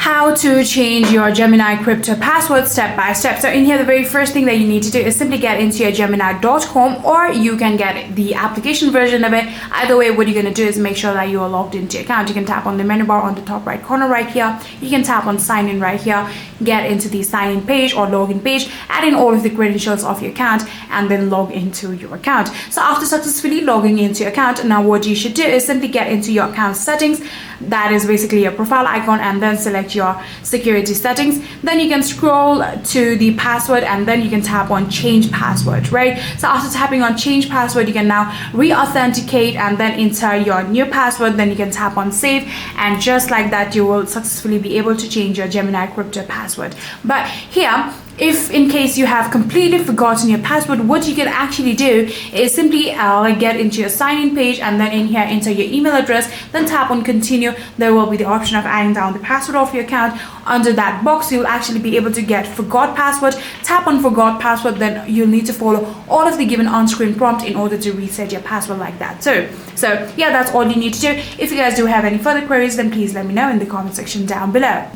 how to change your Gemini crypto password step by step. So in here, the very first thing that you need to do is simply get into your gemini.com, or you can get the application version of it. Either way, what you're going to do is make sure that you are logged into your account. You can tap on the menu bar on the top right corner right here. You can tap on sign in right here, get into the sign in page or login page, add in all of the credentials of your account, and then log into your account. So after successfully logging into your account, now what you should do is simply get into your account settings. That is basically your profile icon, and then select your security settings. Then you can scroll to the password, and then you can tap on change password, right? So after tapping on change password, you can now re-authenticate and then enter your new password. Then you can tap on save, and just like that, you will successfully be able to change your Gemini crypto password. But here, if in case you have completely forgotten your password, what you can actually do is simply get into your sign-in page, and then in here enter your email address, then tap on continue. There will be the option of adding down the password of your account. Under that box, you'll actually be able to get forgot password. Tap on forgot password, then you'll need to follow all of the given on-screen prompt in order to reset your password like that. So yeah, that's all you need to do. If you guys do have any further queries, then please let me know in the comment section down below.